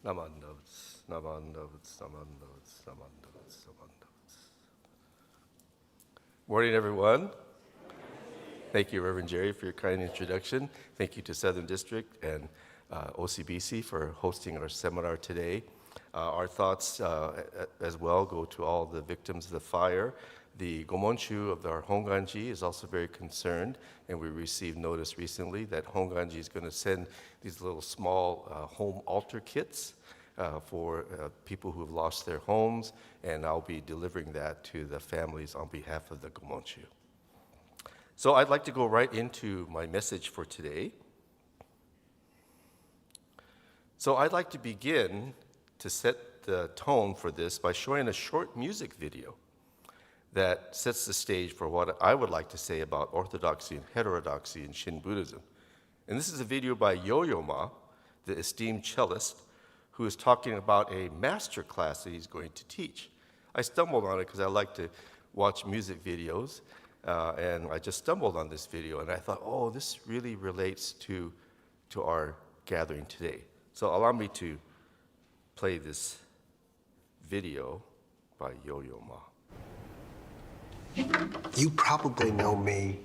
나만 notes, 나만 notes, 나만 notes, 나만 notes, 나만 notes. Morning, everyone. Thank you, Reverend Jerry, for your kind introduction. Thank you to Southern District and OCBC for hosting our seminar today. Our thoughts as well go to all the victims of the fire. The Gomonchu of our Honganji is also very concerned, and we received notice recently that Honganji is going to send these little small home altar kits for people who have lost their homes, and I'll be delivering that to the families on behalf of the Gomonchu. So I'd like to go right into my message for today. So I'd like to begin to set the tone for this by showing a short music video that sets the stage for what I would like to say about orthodoxy and heterodoxy in Shin Buddhism. And this is a video by Yo-Yo Ma, the esteemed cellist, who is talking about a master class that he's going to teach. I stumbled on it because I like to watch music videos, and I just stumbled on this video, and I thought, oh, this really relates to our gathering today. So allow me to play this video by Yo-Yo Ma. You probably know me,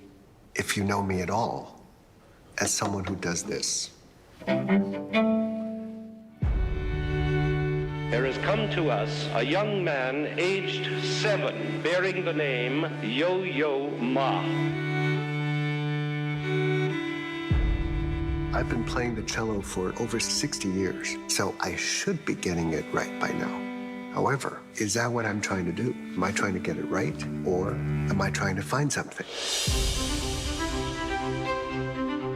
if you know me at all, as someone who does this. There has come to us a young man aged 7 bearing the name Yo-Yo Ma. I've been playing the cello for over 60 years, so I should be getting it right by now. However, is that what I'm trying to do? Am I trying to get it right, or am I trying to find something?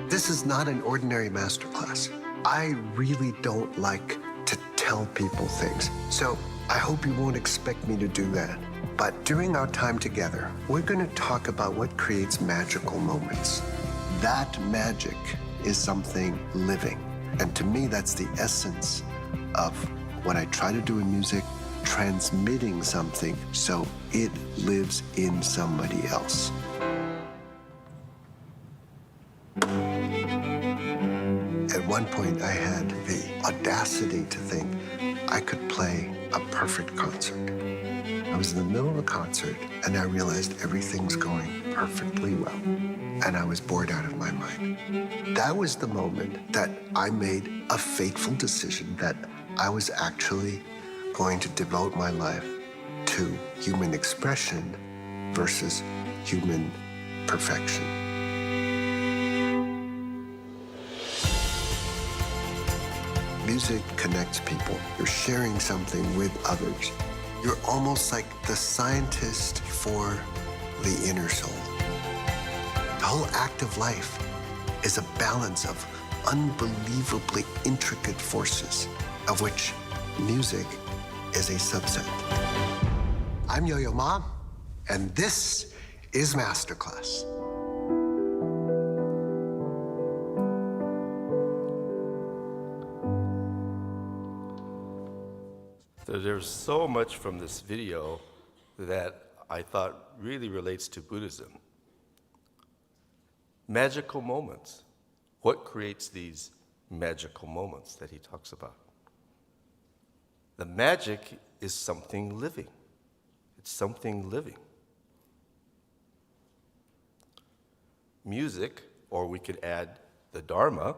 This is not an ordinary masterclass. I really don't like to tell people things, so I hope you won't expect me to do that. But during our time together, we're going to talk about what creates magical moments. That magic is something living, and to me, that's the essence of what I try to do in music, transmitting something so it lives in somebody else. At one point, I had the audacity to think I could play a perfect concert. I was in the middle of a concert, and I realized everything's going perfectly well, and I was bored out of my mind. That was the moment that I made a fateful decision that I was actually going to devote my life to human expression versus human perfection. Music connects people. You're sharing something with others. You're almost like the scientist for the inner soul. The whole act of life is a balance of unbelievably intricate forces, of which music is a subset. I'm Yo-Yo Ma, and this is Masterclass. So there's so much from this video that I thought really relates to Buddhism. Magical moments. What creates these magical moments that he talks about? The magic is something living. It's something living. Music, or we could add the Dharma,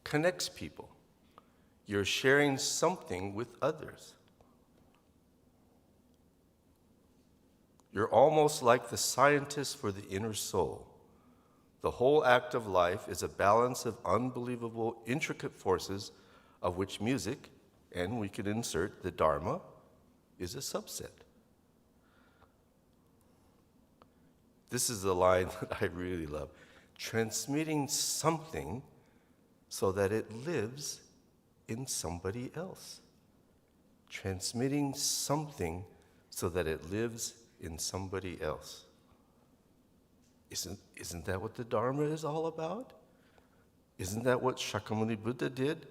connects people. You're sharing something with others. You're almost like the scientist for the inner soul. The whole act of life is a balance of unbelievable, intricate forces of which music, and we could insert the Dharma, is a subset. This is the line that I really love. Transmitting something so that it lives in somebody else. Transmitting something so that it lives in somebody else. Isn't that what the Dharma is all about? Isn't that what Shakyamuni Buddha did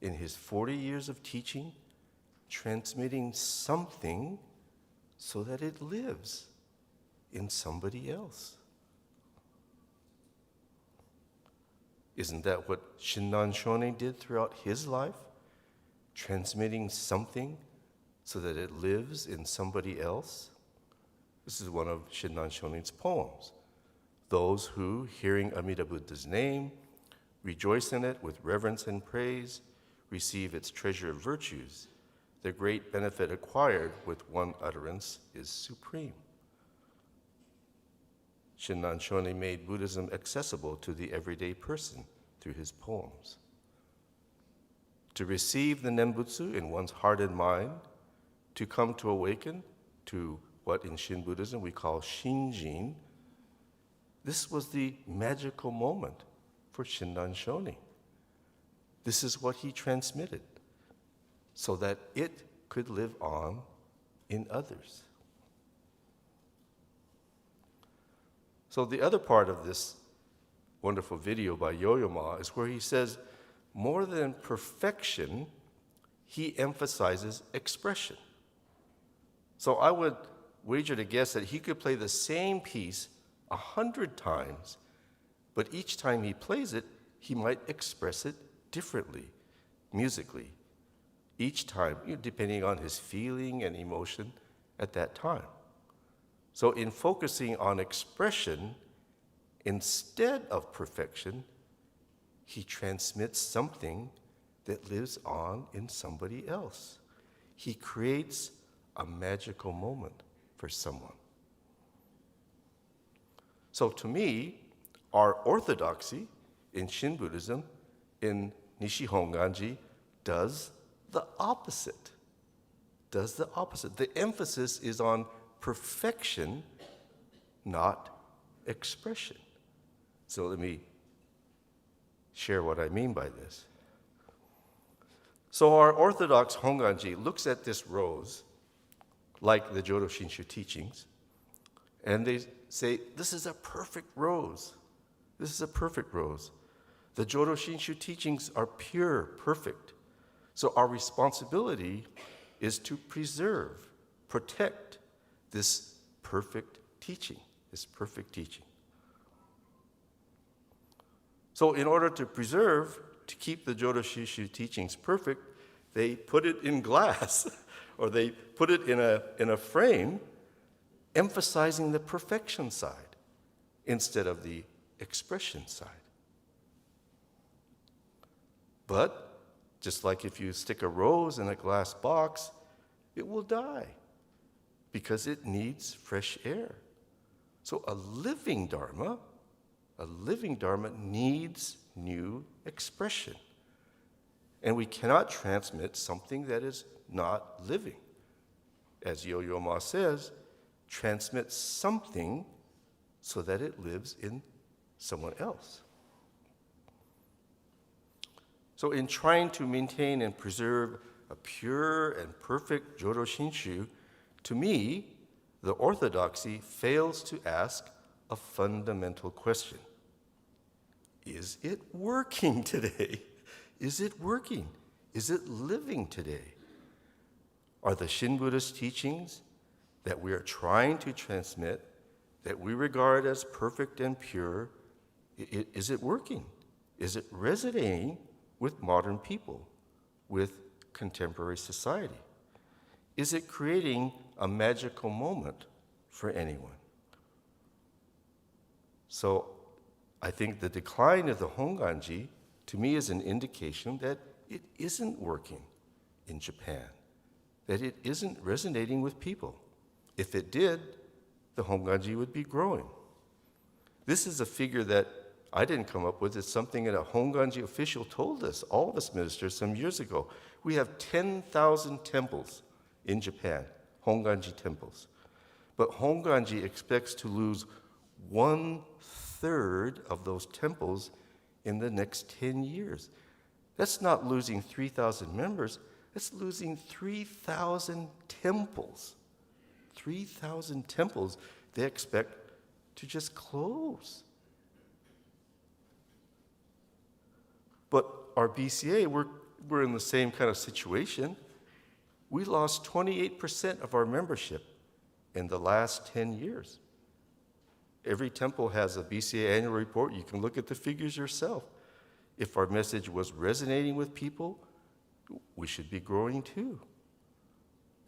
in his 40 years of teaching? Transmitting something so that it lives in somebody else. Isn't that what Shinran Shonin did throughout his life? transmitting something so that it lives in somebody else. This is one of Shinran Shonin's poems. Those who, hearing Amida Buddha's name, rejoice in it with reverence and praise, receive its treasure of virtues. The great benefit acquired with one utterance is supreme. Shinran Shonin made Buddhism accessible to the everyday person through his poems. To receive the Nembutsu in one's heart and mind, to come to awaken to what in Shin Buddhism we call Shinjin, this was the magical moment for Shinran Shonin. This is what he transmitted so that it could live on in others. So the other part of this wonderful video by Yo-Yo Ma is where he says, more than perfection, he emphasizes expression. So I would wager to guess that he could play the same piece 100 times, but each time he plays it, he might express it differently, musically, each time, depending on his feeling and emotion at that time. So in focusing on expression instead of perfection, he transmits something that lives on in somebody else. He creates a magical moment for someone. So to me, our orthodoxy in Shin Buddhism, in Nishi Honganji, does the opposite. Does the opposite. The emphasis is on perfection, not expression. So let me share what I mean by this. So our orthodox Honganji looks at this rose, like the Jodo Shinshu teachings, and they say, this is a perfect rose. This is a perfect rose. The Jodo Shinshu teachings are pure, perfect. So our responsibility is to preserve, protect this perfect teaching, So in order to preserve, to keep the Jodo Shinshu teachings perfect, they put it in glass, or they put it in a frame, emphasizing the perfection side instead of the expression side. But just like if you stick a rose in a glass box, it will die because it needs fresh air. So a living Dharma needs new expression. And we cannot transmit something that is not living. As Yo-Yo Ma says, transmit something so that it lives in someone else. So in trying to maintain and preserve a pure and perfect Jodo Shinshu, to me, the orthodoxy fails to ask a fundamental question. Is it working today? Is it working? Is it living today? Are the Shin Buddhist teachings that we are trying to transmit, that we regard as perfect and pure, is it working? Is it resonating with modern people, with contemporary society? Is it creating a magical moment for anyone? So I think the decline of the Honganji, to me, is an indication that it isn't working in Japan, that it isn't resonating with people. If it did, the Honganji would be growing. This is a figure that I didn't come up with. It's something that a Honganji official told us, all of us ministers, some years ago. We have 10,000 temples in Japan, Honganji temples. But Honganji expects to lose 1/3 of those temples in the next 10 years. That's not losing 3,000 members, that's losing 3,000 temples. 3,000 temples they expect to just close. But our BCA, we're in the same kind of situation. We lost 28% of our membership in the last 10 years. Every temple has a BCA annual report. You can look at the figures yourself. If our message was resonating with people, we should be growing too.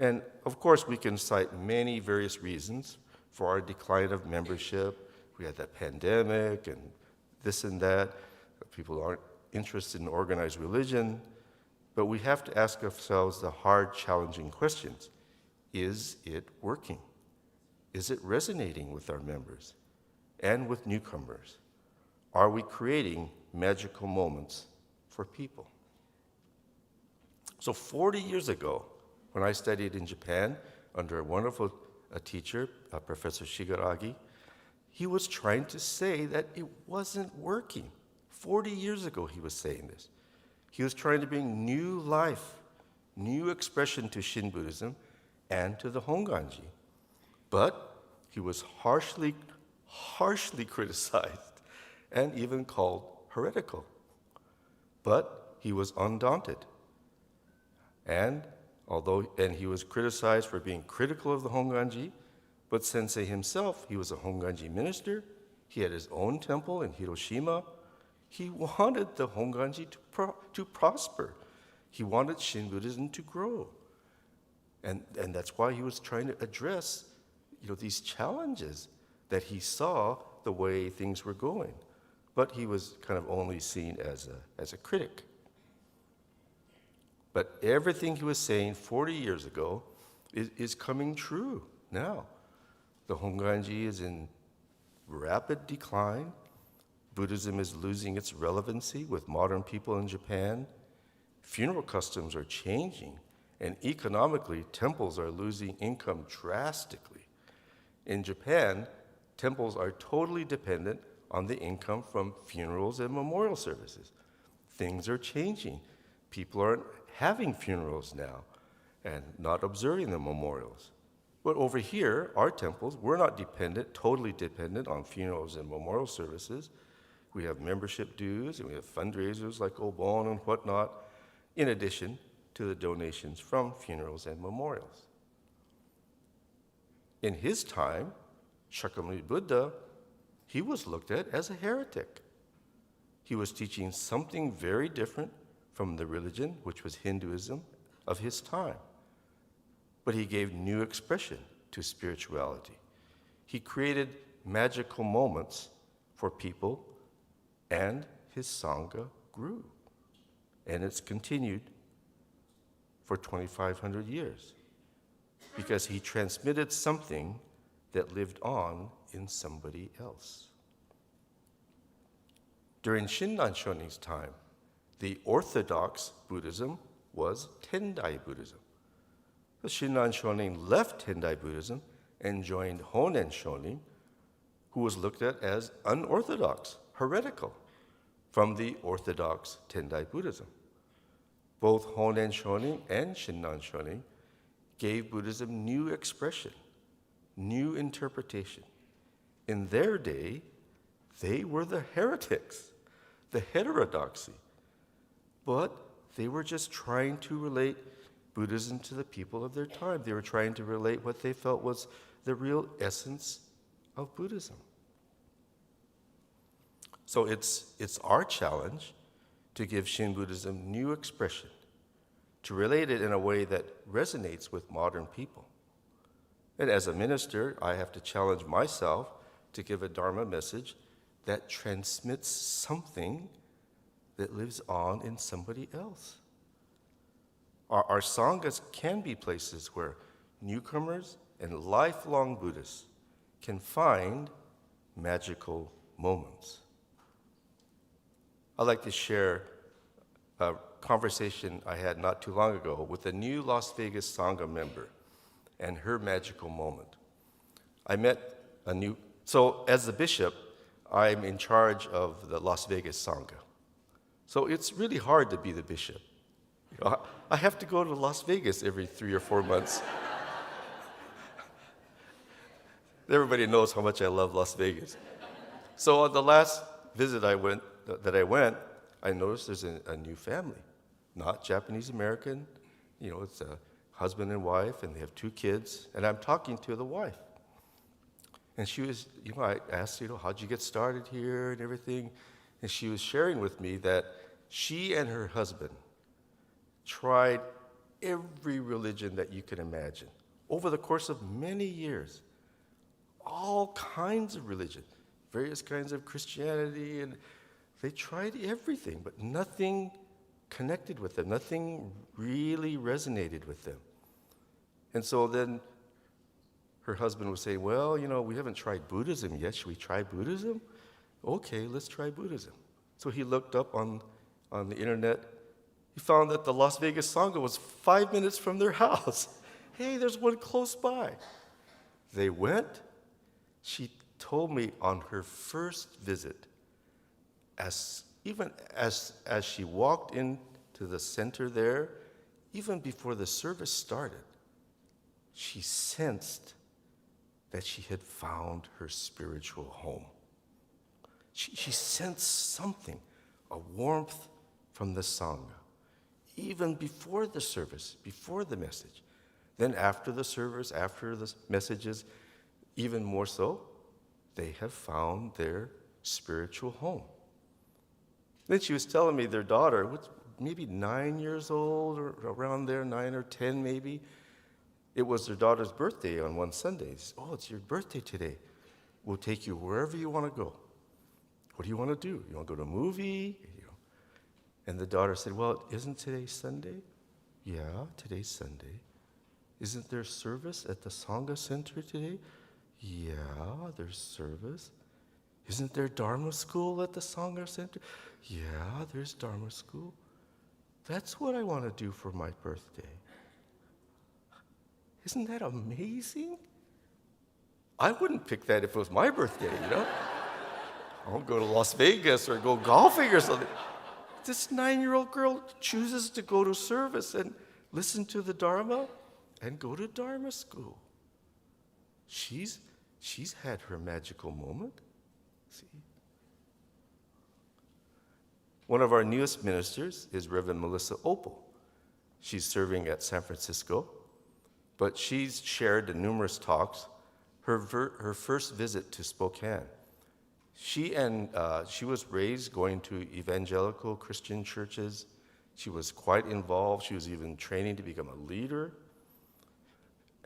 And of course, we can cite many various reasons for our decline of membership. We had that pandemic and this and that. People aren't interested in organized religion. But we have to ask ourselves the hard, challenging questions. Is it working? Is it resonating with our members and with newcomers? Are we creating magical moments for people? So 40 years ago, when I studied in Japan under a wonderful teacher, Professor Shigaragi, he was trying to say that it wasn't working. 40 years ago, he was saying this. He was trying to bring new life, new expression to Shin Buddhism and to the Honganji. But he was harshly criticized and even called heretical. But he was undaunted. And he was criticized for being critical of the Honganji, but Sensei himself, he was a Honganji minister. He had his own temple in Hiroshima. He wanted the Honganji to prosper. He wanted Shin Buddhism to grow. And that's why he was trying to address these challenges that he saw the way things were going. But he was kind of only seen as a critic. But everything he was saying 40 years ago is coming true now. The Honganji is in rapid decline. Buddhism is losing its relevancy with modern people in Japan. Funeral customs are changing, and economically, temples are losing income drastically. In Japan, temples are totally dependent on the income from funerals and memorial services. Things are changing. People aren't having funerals now and not observing the memorials. But over here, our temples, we're not totally dependent on funerals and memorial services. We have membership dues, and we have fundraisers like Obon and whatnot, in addition to the donations from funerals and memorials. In his time, Shakyamuni Buddha, he was looked at as a heretic. He was teaching something very different from the religion, which was Hinduism, of his time. But he gave new expression to spirituality. He created magical moments for people, and his Sangha grew. And it's continued for 2,500 years because he transmitted something that lived on in somebody else. During Shinran Shonin's time, the orthodox Buddhism was Tendai Buddhism. The Shinran Shonin left Tendai Buddhism and joined Honen Shonin, who was looked at as unorthodox, heretical, from the orthodox Tendai Buddhism. Both Honen Shonin and Shinran Shonin gave Buddhism new expression, new interpretation. In their day, they were the heretics, the heterodoxy. But they were just trying to relate Buddhism to the people of their time. They were trying to relate what they felt was the real essence of Buddhism. So it's our challenge to give Shin Buddhism new expression, to relate it in a way that resonates with modern people. And as a minister, I have to challenge myself to give a Dharma message that transmits something that lives on in somebody else. Our sanghas can be places where newcomers and lifelong Buddhists can find magical moments. I'd like to share a conversation I had not too long ago with a new Las Vegas Sangha member and her magical moment. So as the bishop, I'm in charge of the Las Vegas Sangha. So it's really hard to be the bishop. I have to go to Las Vegas every 3 or 4 months. Everybody knows how much I love Las Vegas. So on the last visit I went, I noticed there's a new family, not Japanese American. It's a husband and wife, and they have 2 kids. And I'm talking to the wife. And she was, I asked, how'd you get started here and everything? And she was sharing with me that she and her husband tried every religion that you can imagine over the course of many years. All kinds of religion, various kinds of Christianity, and they tried everything, but nothing connected with them. Nothing really resonated with them. And so then her husband would say, well, we haven't tried Buddhism yet. Should we try Buddhism? Okay, let's try Buddhism. So he looked up on the internet. He found that the Las Vegas Sangha was 5 minutes from their house. Hey, there's one close by. They went. She told me on her first visit, even as she walked into the center there, even before the service started, she sensed that she had found her spiritual home. She sensed something, a warmth from the Sangha, even before the service, before the message. Then after the service, after the messages, even more so, they have found their spiritual home. Then she was telling me their daughter, maybe 9 years old or around there, 9 or 10 maybe. It was their daughter's birthday on one Sunday. She said, oh, it's your birthday today. We'll take you wherever you want to go. What do you want to do? You want to go to a movie? And the daughter said, well, isn't today Sunday? Yeah, today's Sunday. Isn't there service at the Sangha Center today? Yeah, there's service. Isn't there Dharma school at the Sangha Center? Yeah, there's Dharma school. That's what I want to do for my birthday. Isn't that amazing? I wouldn't pick that if it was my birthday, I won't go to Las Vegas or go golfing or something. This 9-year-old girl chooses to go to service and listen to the Dharma and go to Dharma school. She's had her magical moment. See? One of our newest ministers is Reverend Melissa Opal. She's serving at San Francisco, but she's shared in numerous talks her first visit to Spokane. She was raised going to evangelical Christian churches. She was quite involved. She was even training to become a leader.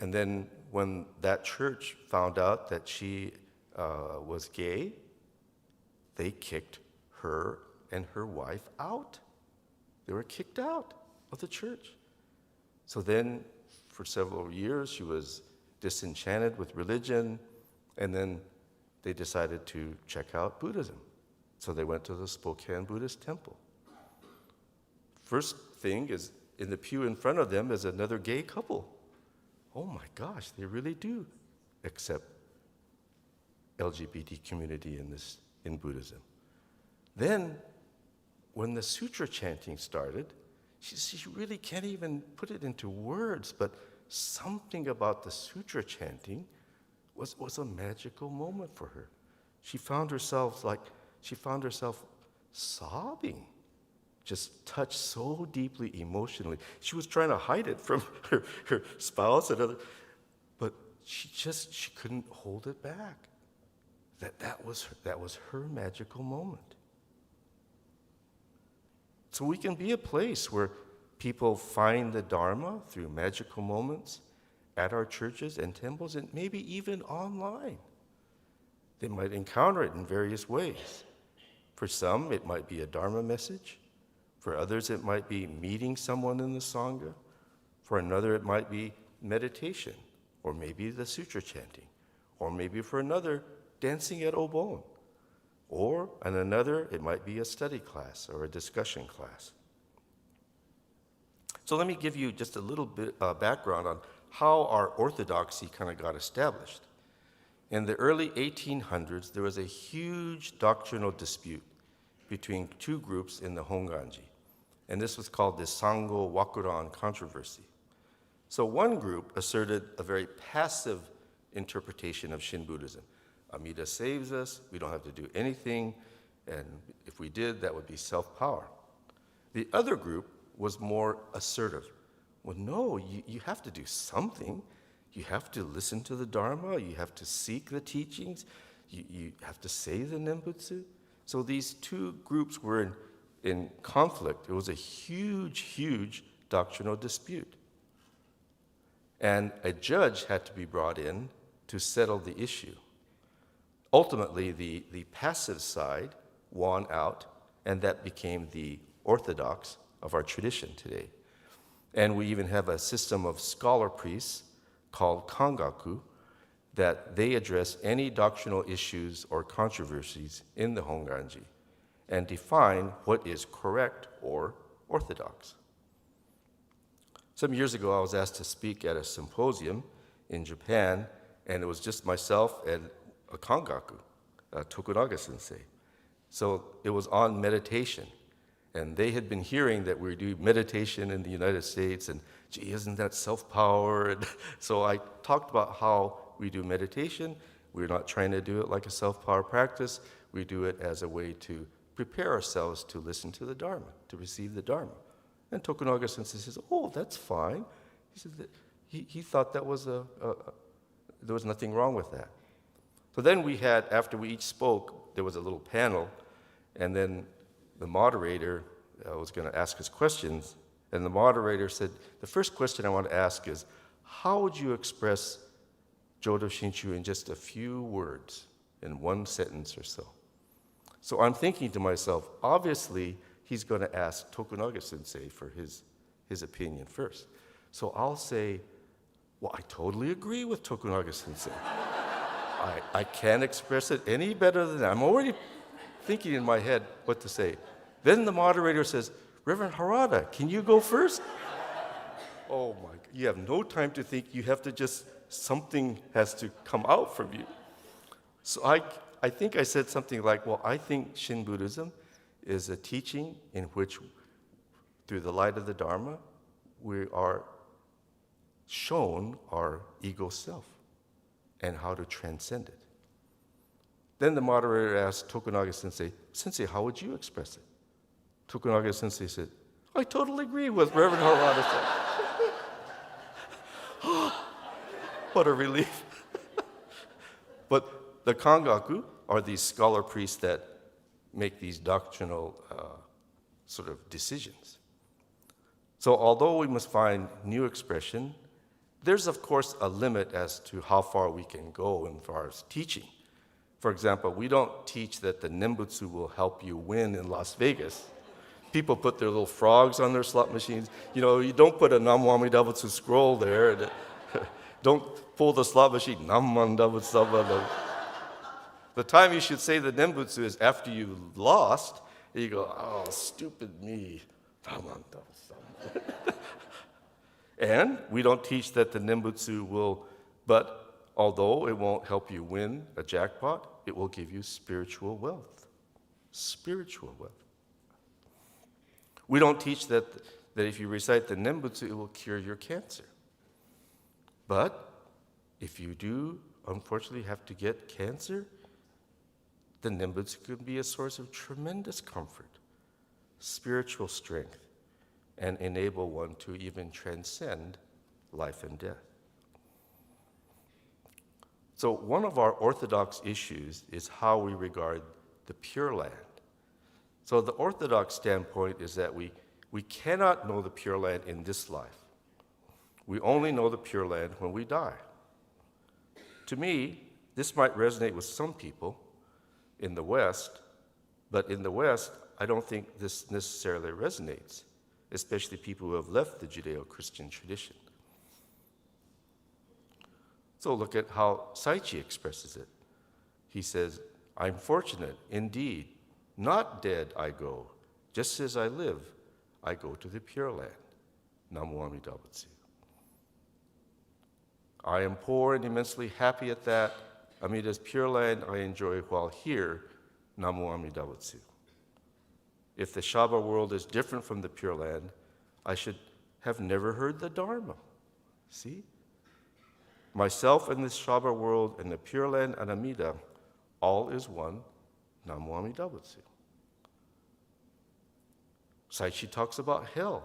And then when that church found out that she was gay, they kicked her and her wife out. They were kicked out of the church. So then for several years, she was disenchanted with religion, and then they decided to check out Buddhism. So they went to the Spokane Buddhist temple. First thing is, in the pew in front of them is another gay couple. Oh my gosh, they really do accept LGBT community in Buddhism. Then, when the sutra chanting started, she really can't even put it into words, but something about the sutra chanting was a magical moment for her. She found herself sobbing, just touched so deeply emotionally. She was trying to hide it from her spouse and other, but she couldn't hold it back. That was her magical moment. So we can be a place where people find the Dharma through magical moments at our churches and temples, and maybe even online. They might encounter it in various ways. For some, it might be a Dharma message. For others, it might be meeting someone in the Sangha. For another, it might be meditation, or maybe the sutra chanting, or maybe for another, dancing at Obon. Or, on another, it might be a study class or a discussion class. So let me give you just a little bit background on how our orthodoxy kind of got established. In the early 1800s, there was a huge doctrinal dispute between two groups in the Honganji, and this was called the Sango Wakuran controversy. So one group asserted a very passive interpretation of Shin Buddhism. Amida saves us, we don't have to do anything, and if we did, that would be self-power. The other group was more assertive. Well, no, you have to do something. You have to listen to the Dharma, you have to seek the teachings, you have to say the Nembutsu. So these two groups were in conflict. It was a huge, huge doctrinal dispute. And a judge had to be brought in to settle the issue. Ultimately, the passive side won out, and that became the orthodox of our tradition today. And we even have a system of scholar priests called kangaku that they address any doctrinal issues or controversies in the Honganji and define what is correct or orthodox. Some years ago, I was asked to speak at a symposium in Japan, and it was just myself and a kangaku, Tokunaga sensei. So it was on meditation. And they had been hearing that we do meditation in the United States, and gee, isn't that self-power? And so I talked about how we do meditation. We're not trying to do it like a self-power practice. We do it as a way to prepare ourselves to listen to the Dharma, to receive the Dharma. And Tokunaga sensei says, oh, that's fine. He said that he thought that was there was nothing wrong with that. So then we had, after we each spoke, there was a little panel, and then the moderator was going to ask us questions, and the moderator said, the first question I want to ask is, how would you express Jodo Shinshu in just a few words, in one sentence or so? So I'm thinking to myself, obviously, he's going to ask Tokunaga sensei for his opinion first. So I'll say, well, I totally agree with Tokunaga sensei. I can't express it any better than that. I'm already thinking in my head what to say. Then the moderator says, Reverend Harada, can you go first? Oh my, you have no time to think. You have to just, something has to come out from you. So I think I said something like, well, I think Shin Buddhism is a teaching in which, through the light of the Dharma, we are shown our ego self and how to transcend it. Then the moderator asked Tokunaga sensei, Sensei, how would you express it? Tokunaga sensei said, I totally agree with Reverend Harada. What a relief. But the kangaku are these scholar priests that make these doctrinal sort of decisions. So although we must find new expression, there's of course a limit as to how far we can go as far as teaching. For example, we don't teach that the Nembutsu will help you win in Las Vegas. People put their little frogs on their slot machines. You know, you don't put a Namwami Dabutsu scroll there. Don't pull the slot machine, Namman Dabutsu. The time you should say the Nembutsu is after you lost, and you go, oh, stupid me. Namman Dabutsu. And we don't teach that the Nembutsu will, but although it won't help you win a jackpot, it will give you spiritual wealth. Spiritual wealth. We don't teach that if you recite the Nembutsu, it will cure your cancer. But if you do, unfortunately, have to get cancer, the Nembutsu could be a source of tremendous comfort, spiritual strength, and enable one to even transcend life and death. So one of our orthodox issues is how we regard the Pure Land. So the orthodox standpoint is that we cannot know the Pure Land in this life. We only know the Pure Land when we die. To me, this might resonate with some people in the West, but in the West, I don't think this necessarily resonates, especially people who have left the Judeo-Christian tradition. So look at how Saichi expresses it. He says, I'm fortunate, indeed, not dead I go, just as I live, I go to the Pure Land. Namu Amida Butsu. I am poor and immensely happy at that. Amida's Pure Land I enjoy while here, Namu Amida Butsu. If the Shaba world is different from the Pure Land, I should have never heard the Dharma. See? Myself and this Shaba world and the Pure Land and Amida, all is one, Namu Amida Butsu. Saichi talks about hell.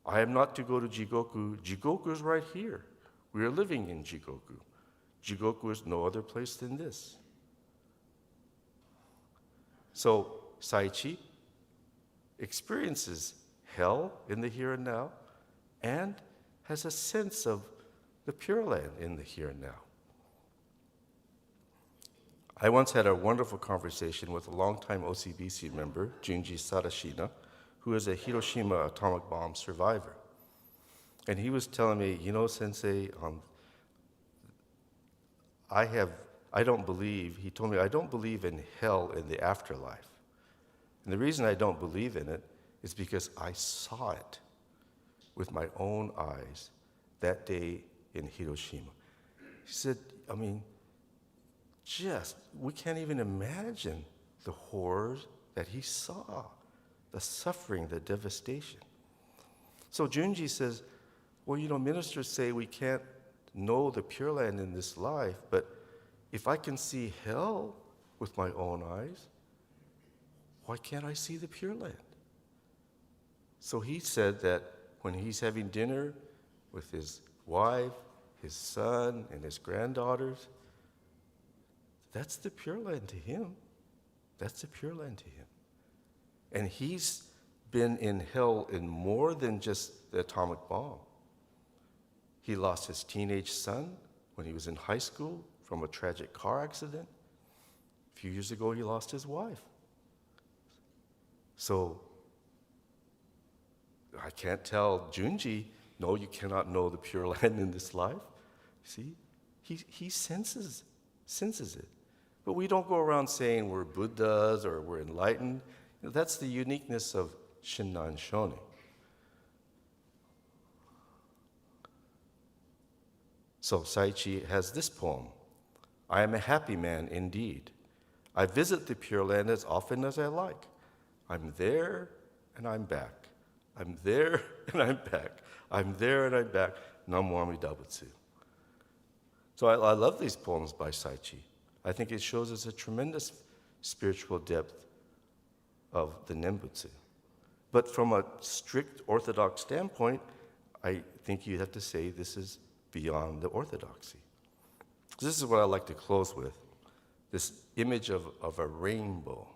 I am not to go to Jigoku. Jigoku is right here. We are living in Jigoku. Jigoku is no other place than this. So Saichi experiences hell in the here and now, and has a sense of the Pure Land in the here and now. I once had a wonderful conversation with a longtime OCBC member, Junji Sadashina, who is a Hiroshima atomic bomb survivor. And he was telling me, you know, Sensei, I don't believe, he told me, I don't believe in hell in the afterlife. And the reason I don't believe in it is because I saw it with my own eyes that day in Hiroshima. He said, I mean, we can't even imagine the horrors that he saw, the suffering, the devastation. So Junji says, well, you know, ministers say we can't know the Pure Land in this life, but if I can see hell with my own eyes, why can't I see the Pure Land? So he said that when he's having dinner with his wife, his son, and his granddaughters, that's the Pure Land to him. That's the Pure Land to him. And he's been in hell in more than just the atomic bomb. He lost his teenage son when he was in high school from a tragic car accident. A few years ago, he lost his wife. So I can't tell Junji, no, you cannot know the Pure Land in this life. See, he senses it. But we don't go around saying we're Buddhas or we're enlightened. You know, that's the uniqueness of Shinran Shonin. So Saichi has this poem. I am a happy man indeed. I visit the Pure Land as often as I like. I'm there and I'm back. I'm there and I'm back. I'm there and I'm back. Namo Amida Butsu. So I love these poems by Saichi. I think it shows us a tremendous spiritual depth of the Nembutsu. But from a strict Orthodox standpoint, I think you have to say this is beyond the orthodoxy. This is what I like to close with, this image of a rainbow,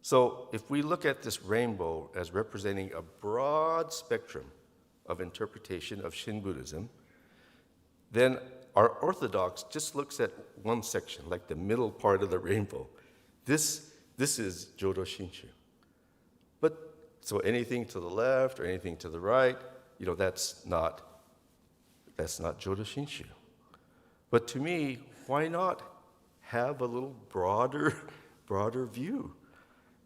So if we look at this rainbow as representing a broad spectrum of interpretation of Shin Buddhism, then our orthodox just looks at one section, like the middle part of the rainbow. This is Jodo Shinshu. But so anything to the left or anything to the right, you know, that's not Jodo Shinshu. But to me, why not have a little broader view?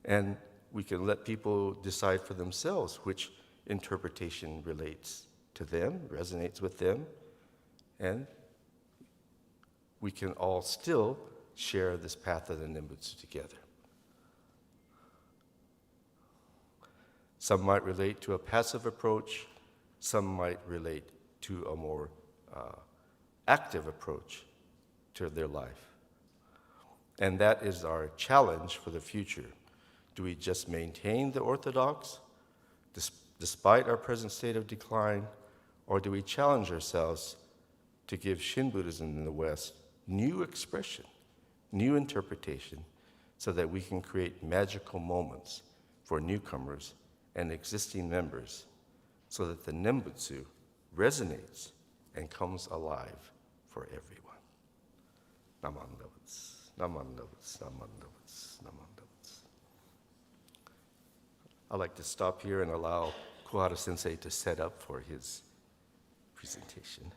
And we can let people decide for themselves which interpretation relates to them, resonates with them, and we can all still share this path of the Nembutsu together. Some might relate to a passive approach, some might relate to a more active approach to their life. And that is our challenge for the future. Do we just maintain the orthodox despite our present state of decline, or do we challenge ourselves to give Shin Buddhism in the West new expression, new interpretation, so that we can create magical moments for newcomers and existing members, so that the Nembutsu resonates and comes alive for everyone. Naman Nembutsu, Naman Nembutsu, Naman Nembutsu, Naman Nembutsu. I'd like to stop here and allow Kuhara Sensei to set up for his presentation.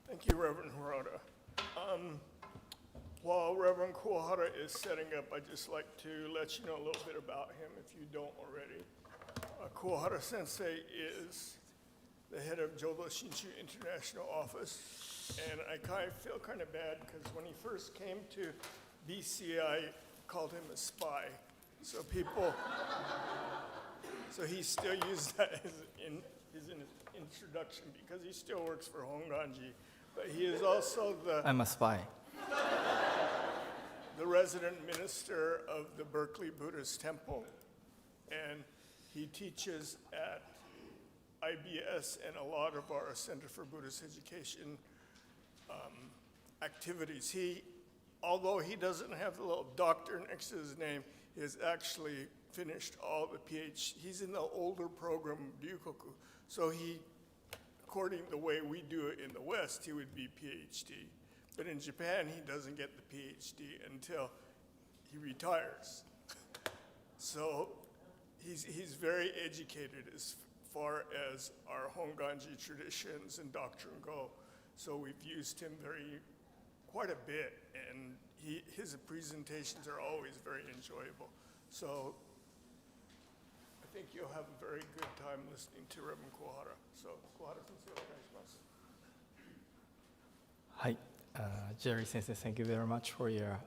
Thank you, Reverend Harada. While Reverend Kuwahara is setting up, I'd just like to let you know a little bit about him if you don't already. Kuwahara Sensei is the head of Jodo Shinshu International Office, and I feel kind of bad because when he first came to BC, I called him a spy. So he still used that in his introduction because he still works for Honganji. But he is also I'm a spy. the resident minister of the Berkeley Buddhist Temple. And he teaches at IBS and a lot of our Center for Buddhist Education activities. Although he doesn't have the little doctor next to his name, he has actually finished all the PhD. He's in the older program, Ryukoku. So according to the way we do it in the West, he would be PhD. But in Japan, he doesn't get the PhD until he retires. So he's very educated as far as our Honganji traditions and doctrine go. So we've used him quite a bit, and his presentations are always very enjoyable. So I think you'll have a very good time listening to Reverend Kuwahara. So Kuwahara-sensei, onegaishimasu. Hi, Jerry Sensei, thank you very much for your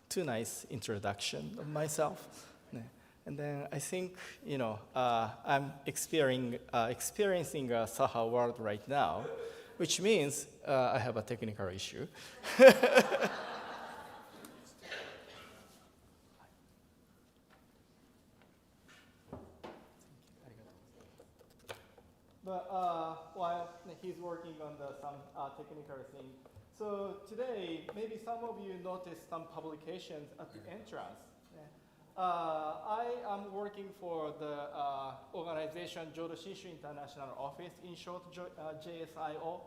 too nice introduction of myself. And then I think, I'm experiencing a Saha world right now, which means I have a technical issue. But while he's working on some technical thing, so today maybe some of you noticed some publications at the entrance. I am working for the organization Jodo Shinshu International Office, in short JSIO,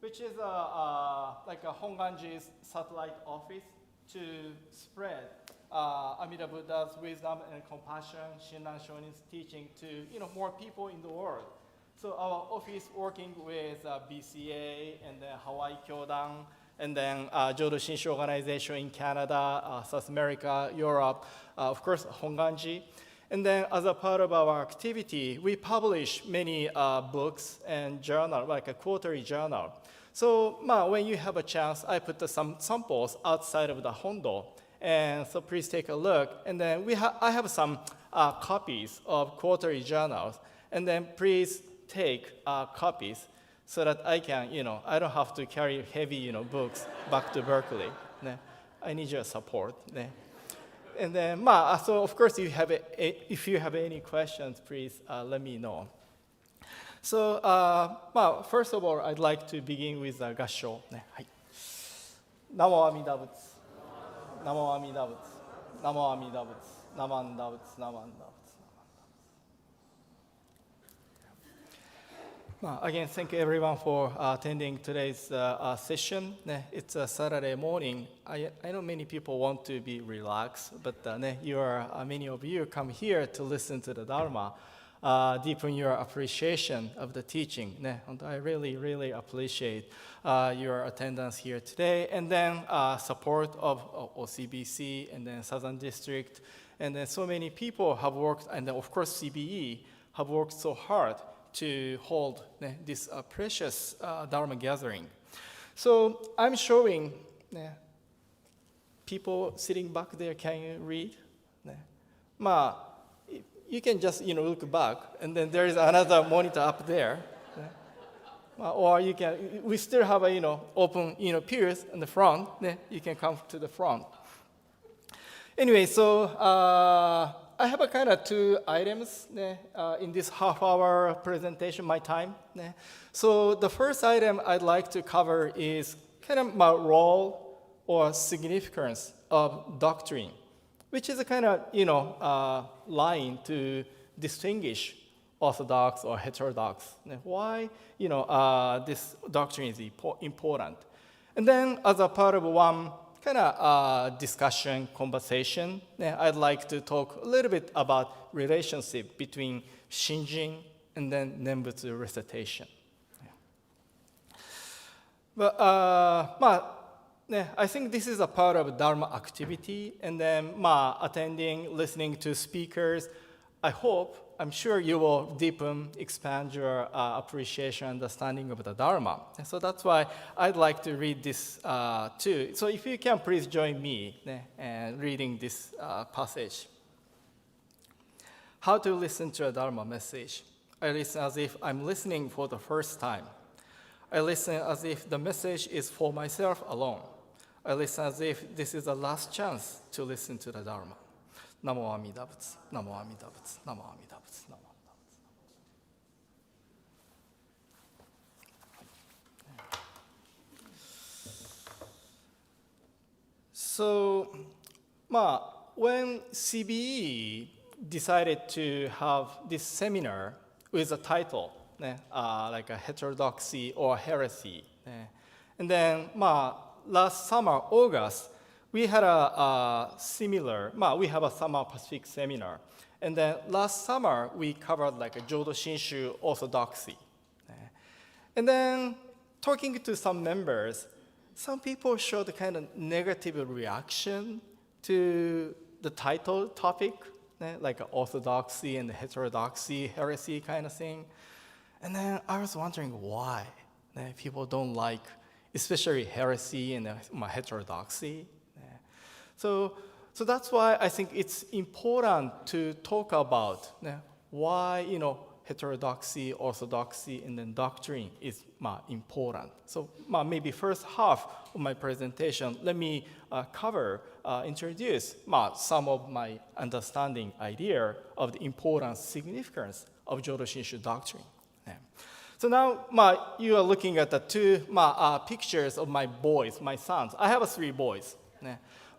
which is like a Honganji's satellite office to spread Amida Buddha's wisdom and compassion, Shinran Shonin's teaching to more people in the world. So our office working with BCA and then Hawaii Kyodan, and then Jodo Shinshu organization in Canada, South America, Europe, of course, Honganji. And then as a part of our activity, we publish many books and journal, like a quarterly journal. So when you have a chance, I put some samples outside of the Hondo. And so please take a look. And then I have some copies of quarterly journals. And then please take copies so that I can, I don't have to carry heavy, books back to Berkeley. I need your support. And then, so of course, if you have any questions, please let me know. So, first of all, I'd like to begin with a gassho. Namo Amida Butsu. Namo Amida Butsu. Namo Amida Butsu. Namanda Butsu. Namanda Butsu. Again, thank you everyone for attending today's session. It's a Saturday morning. I know many people want to be relaxed, but many of you come here to listen to the Dharma, deepen your appreciation of the teaching. And I really, really appreciate your attendance here today, and then support of OCBC, and then Southern District, and then so many people have worked, and then of course CBE have worked so hard to hold this precious Dharma gathering. So I'm showing people sitting back there, can you read? You can just look back, and then there is another monitor up there. Or you can, we still have open pews in the front. You can come to the front. Anyway, so I have a kind of two items in this half-hour presentation, my time. So the first item I'd like to cover is kind of my role or significance of doctrine, which is a kind of line to distinguish orthodox or heterodox. Why this doctrine is important. And then as a part of one kind of discussion, conversation, I'd like to talk a little bit about relationship between Shinjin and then Nembutsu recitation. But I think this is a part of Dharma activity, and then attending, listening to speakers, I'm sure you will deepen, expand your appreciation, understanding of the Dharma. And so that's why I'd like to read this too. So if you can, please join me in reading this passage. How to listen to a Dharma message. I listen as if I'm listening for the first time. I listen as if the message is for myself alone. I listen as if this is the last chance to listen to the Dharma. Namo Amida Butsu, Namo Amida Butsu, Namo Amida Butsu, Namo Amida Butsu. So, when CBE decided to have this seminar with a title, like a heterodoxy or heresy, and then last summer, August, we had a similar, we have a Summer Pacific seminar. And then last summer, we covered like a Jodo Shinshu orthodoxy. And then talking to some members, some people showed a kind of negative reaction to the title topic, like orthodoxy and heterodoxy, heresy kind of thing. And then I was wondering why people don't like, especially heresy and heterodoxy. So that's why I think it's important to talk about why heterodoxy, orthodoxy, and then doctrine is important. So maybe first half of my presentation, let me introduce some of my understanding idea of the importance, significance of Jodo Shinshu doctrine. So now you are looking at the two pictures of my boys, my sons. I have 3 boys.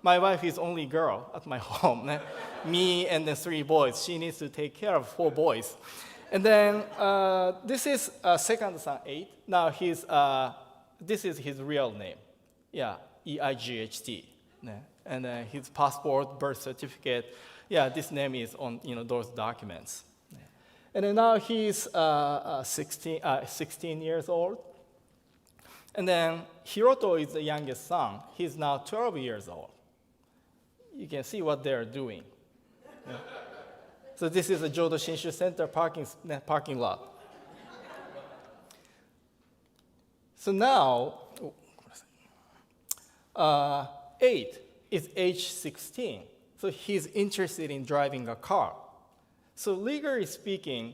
My wife is only girl at my home. Me and the 3 boys. She needs to take care of 4 boys. And then this is second son, 8. Now this is his real name. Yeah, E-I-G-H-T. And his passport, birth certificate. Yeah, this name is on those documents. And then now he's 16 years old. And then Hiroto is the youngest son. He's now 12 years old. You can see what they're doing. Yeah. So this is a Jodo Shinshu Center parking lot. So now, 8 is age 16. So he's interested in driving a car. So legally speaking,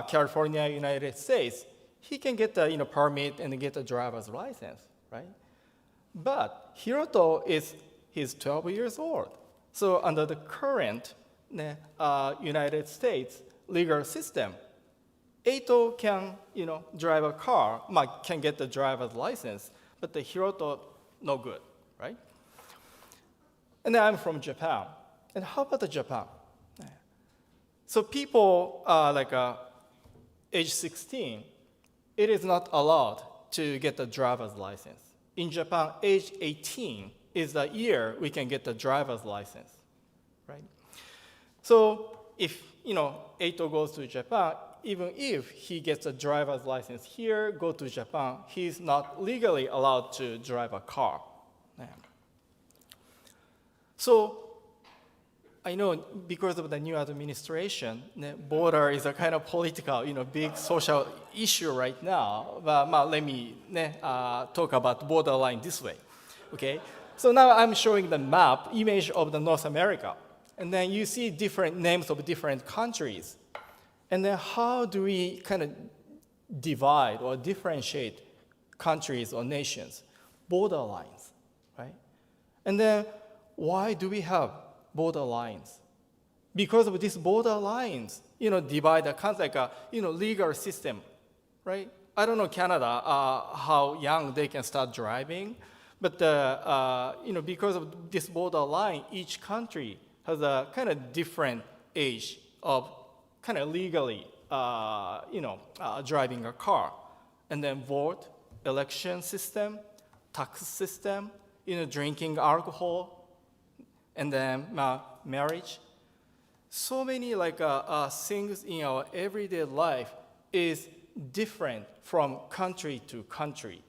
California, United States, he can get a permit and get a driver's license, right? But Hiroto he's 12 years old. So under the current United States legal system, Eito can drive a car, can get the driver's license, but the Hiroto no good, right? And then I'm from Japan. And how about the Japan? So people age 16, it is not allowed to get the driver's license. In Japan, age 18 is the year we can get the driver's license, right? So if, Eito goes to Japan, even if he gets a driver's license here, go to Japan, he's not legally allowed to drive a car. Yeah. So I know because of the new administration, border is a kind of political, big social issue right now. But let me talk about borderline this way, okay? So now I'm showing the map, image of the North America. And then you see different names of different countries. And then how do we kind of divide or differentiate countries or nations? Border lines, right? And then why do we have border lines? Because of these border lines, divide the country like a legal system, right? I don't know Canada how young they can start driving, but because of this border line, each country has a kind of different age of kind of legally driving a car, and then vote, election system, tax system, drinking alcohol, and then marriage. So many things in our everyday life is different from country to country.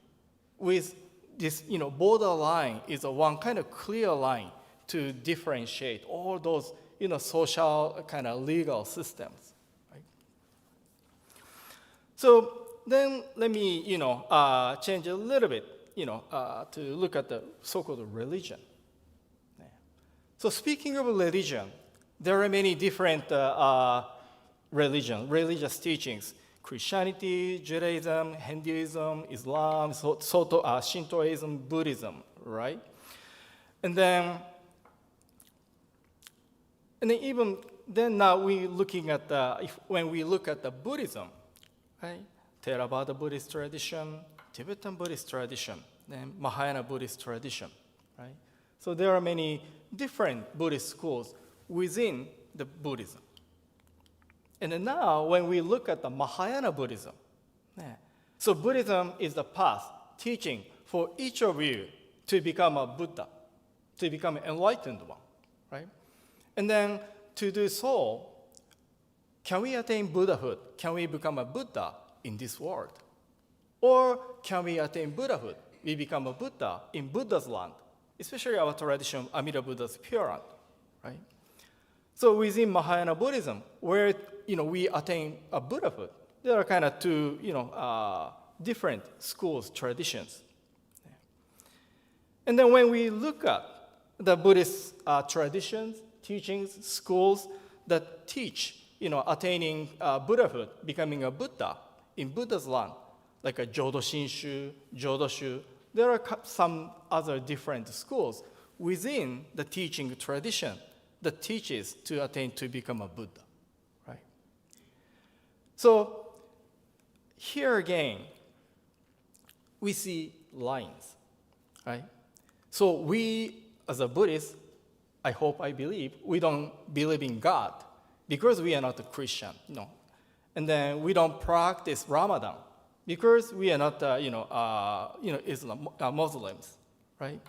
With this, border line is a one kind of clear line to differentiate all those, social kind of legal systems, right? So then let me, change a little bit, to look at the so-called religion. So speaking of religion, there are many different religious teachings: Christianity, Judaism, Hinduism, Islam, Shintoism, Buddhism, right? And then even then now we looking at when we look at the Buddhism, right? Theravada Buddhist tradition, Tibetan Buddhist tradition, then Mahayana Buddhist tradition, right? So there are many different Buddhist schools within the Buddhism. And then now, when we look at the Mahayana Buddhism, so Buddhism is the path, teaching for each of you to become a Buddha, to become an enlightened one, right? And then to do so, can we attain Buddhahood? Can we become a Buddha in this world? Or can we attain Buddhahood? We become a Buddha in Buddha's land, especially our tradition, Amida Buddha's Pure Land, right? So within Mahayana Buddhism, where we attain a Buddhahood, there are kind of two different schools, traditions. And then when we look at the Buddhist traditions, teachings, schools that teach attaining Buddhahood, becoming a Buddha in Buddha's land, like a Jodo Shinshu, Jodoshu, there are some other different schools within the teaching tradition that teaches to attain to become a Buddha, right? So here again, we see lines, right? So we, as a Buddhist, I hope, I believe, we don't believe in God because we are not a Christian, no. And then we don't practice Ramadan because we are not, Islam, Muslims, right?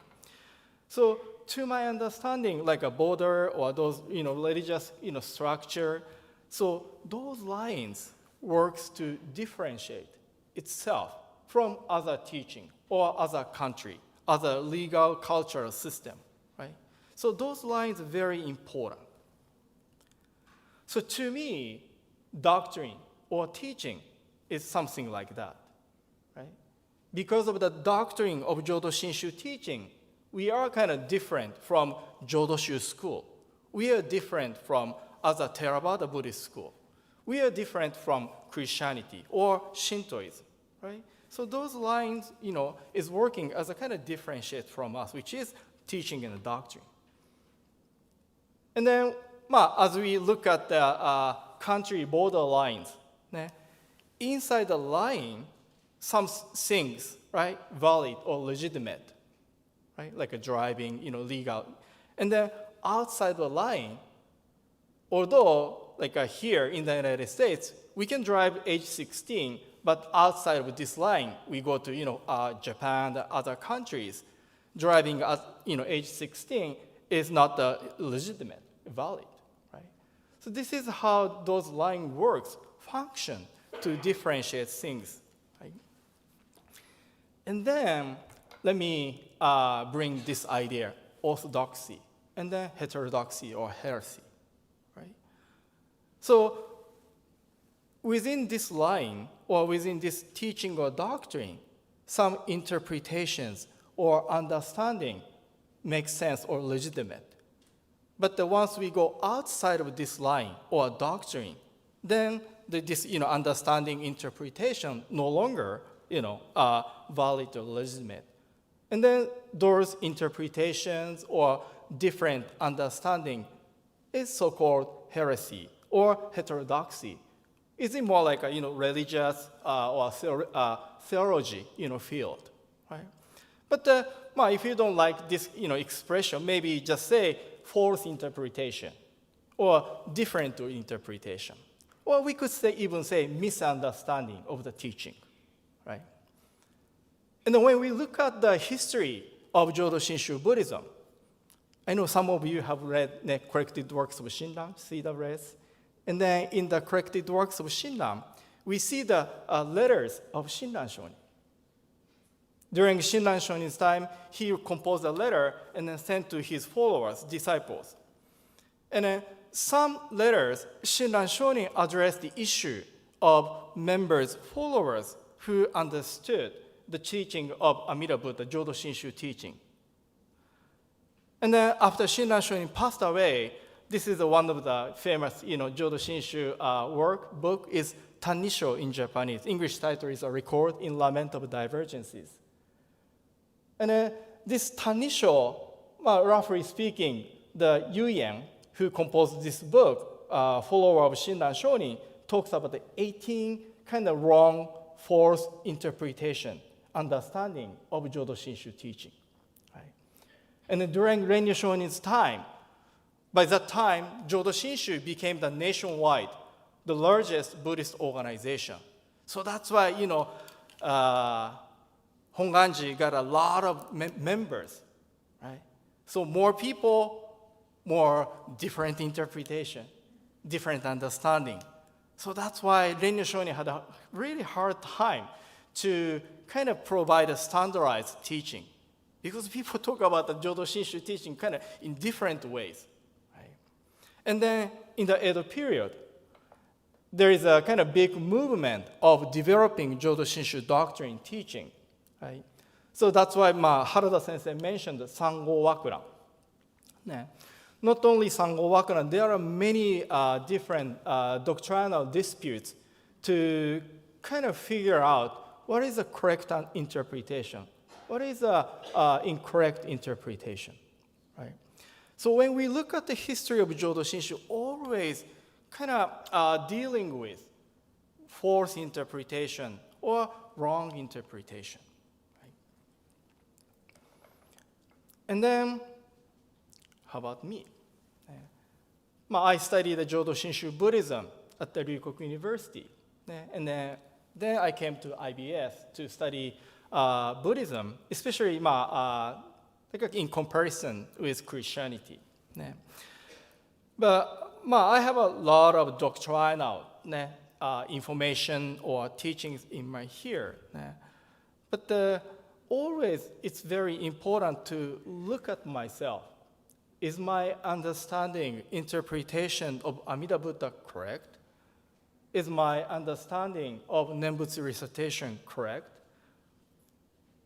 So to my understanding, like a border or those, religious, structure, so those lines works to differentiate itself from other teaching or other country, other legal cultural system, right? So those lines are very important. So to me, doctrine or teaching is something like that, right? Because of the doctrine of Jodo Shinshu teaching, we are kind of different from Jodoshu school. We are different from other Theravada Buddhist school. We are different from Christianity or Shintoism, right? So those lines, is working as a kind of differentiate from us, which is teaching and doctrine. And then, as we look at the country border lines, inside the line, some things, right, valid or legitimate, right, like a driving, legal. And then outside the line, although like here in the United States, we can drive age 16, but outside of this line, we go to Japan, the other countries, driving at age 16 is not legitimate, valid, right? So this is how those line works, function to differentiate things, right? And then let me bring this idea, orthodoxy, and then heterodoxy or heresy, right? So within this line or within this teaching or doctrine, some interpretations or understanding make sense or legitimate. But once we go outside of this line or doctrine, then this understanding, interpretation no longer valid or legitimate. And then those interpretations or different understanding is so-called heresy or heterodoxy. Is it more like a religious or theology field, right? But if you don't like this expression, maybe just say false interpretation or different interpretation. Or we could even say misunderstanding of the teaching, right? And then when we look at the history of Jodo Shinshu Buddhism, I know some of you have read the Corrected Works of Shinran, CWS. And then in the Corrected Works of Shinran, we see the letters of Shinran Shonin. During Shinran Shonin's time, he composed a letter and then sent to his followers, disciples. And then some letters, Shinran Shonin addressed the issue of members, followers who understood the teaching of Amida Buddha, Jodo Shinshu teaching. And then after Shinran Shonin passed away, this is one of the famous, Jodo Shinshu book is Tanisho in Japanese. English title is A Record in Lament of Divergences. And this Tanisho, roughly speaking, the Yuyan, who composed this book, follower of Shinran Shonin, talks about the 18 kind of wrong, false interpretation, understanding of Jodo Shinshu teaching. Right? And then during Renya Shonin's time, by that time, Jodo Shinshu became the nationwide, the largest Buddhist organization. So that's why, Honganji got a lot of members, right? So more people, more different interpretation, different understanding. So that's why Renya Shonin had a really hard time to kind of provide a standardized teaching, because people talk about the Jodo Shinshu teaching kind of in different ways, right? And then in the Edo period, there is a kind of big movement of developing Jodo Shinshu doctrine teaching, right? So that's why Harada Sensei mentioned the Sango Wakuran. Yeah. Not only Sango Wakuran, there are many different doctrinal disputes to kind of figure out what is the correct interpretation, what is the incorrect interpretation, right? So when we look at the history of Jodo Shinshu, always kind of dealing with false interpretation or wrong interpretation, right? And then, how about me? I studied the Jodo Shinshu Buddhism at the Ryukoku University. And then I came to IBS to study Buddhism, especially in comparison with Christianity. But I have a lot of doctrinal information or teachings in my here. But always it's very important to look at myself. Is my understanding, interpretation of Amida Buddha correct? Is my understanding of Nembutsu recitation correct?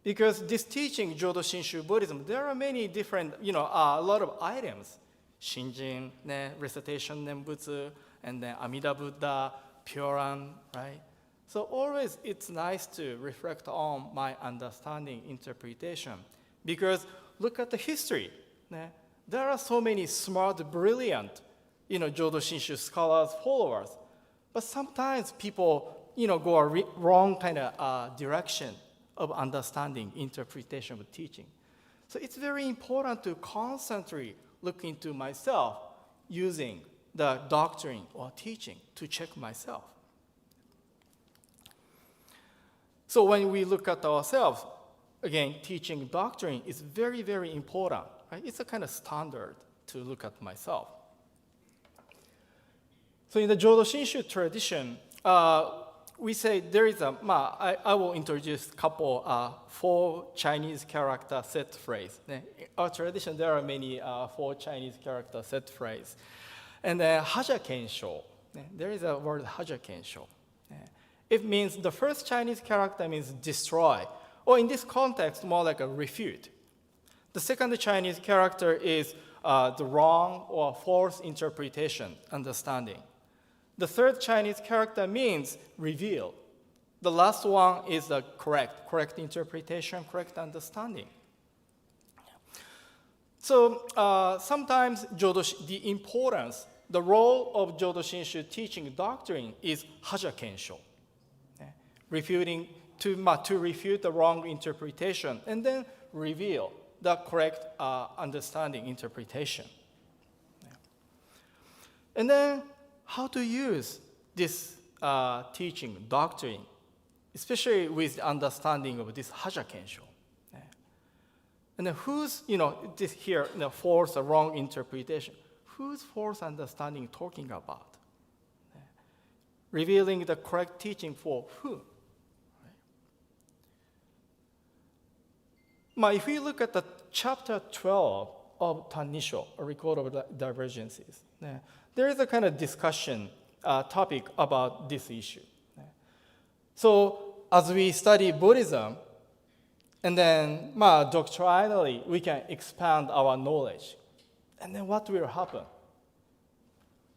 Because this teaching, Jodo Shinshu Buddhism, there are many different, a lot of items. Shinjin, recitation Nembutsu, and then Amida Buddha, Pyoran, right? So always it's nice to reflect on my understanding, interpretation. Because look at the history. There are so many smart, brilliant, Jodo Shinshu scholars, followers. But sometimes people, go a wrong kind of direction of understanding, interpretation of teaching. So it's very important to constantly look into myself using the doctrine or teaching to check myself. So when we look at ourselves, again, teaching doctrine is very, very important. Right? It's a kind of standard to look at myself. So in the Jodo Shinshu tradition, we say there is I will introduce a couple, 4 Chinese character set phrase. In our tradition, there are many 4 Chinese character set phrase. And then Haja Kensho, there is a word Haja Kensho. It means the first Chinese character means destroy, or in this context, more like a refute. The second Chinese character is the wrong or false interpretation, understanding. The third Chinese character means reveal. The last one is the correct interpretation, correct understanding. So sometimes the importance, the role of Jodo Shinshu teaching doctrine is Haja Kensho, refuting to refute the wrong interpretation and then reveal the correct understanding, interpretation. And then how to use this teaching, doctrine, especially with the understanding of this Haja Kensho. And then who's, this here, false or wrong interpretation, whose false understanding talking about? Revealing the correct teaching for who? If we look at the chapter 12 of Tannisho, a record of divergences, there is a kind of discussion topic about this issue. So as we study Buddhism, and then doctrinally we can expand our knowledge. And then what will happen?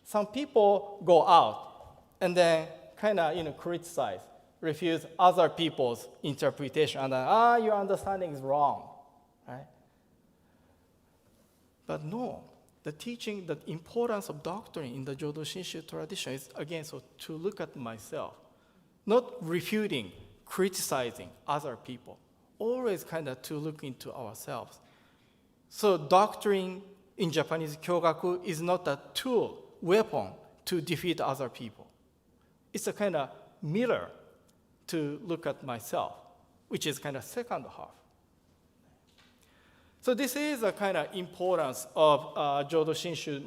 Some people go out and then kind of criticize, refuse other people's interpretation, and then, your understanding is wrong, right? But no, the teaching, the importance of doctrine in the Jodo Shinshu tradition is, again, so to look at myself, not refuting, criticizing other people, always kind of to look into ourselves. So doctrine in Japanese kyogaku is not a tool, weapon to defeat other people. It's a kind of mirror to look at myself, which is kind of second half. So this is a kind of importance of Jodo Shinshu,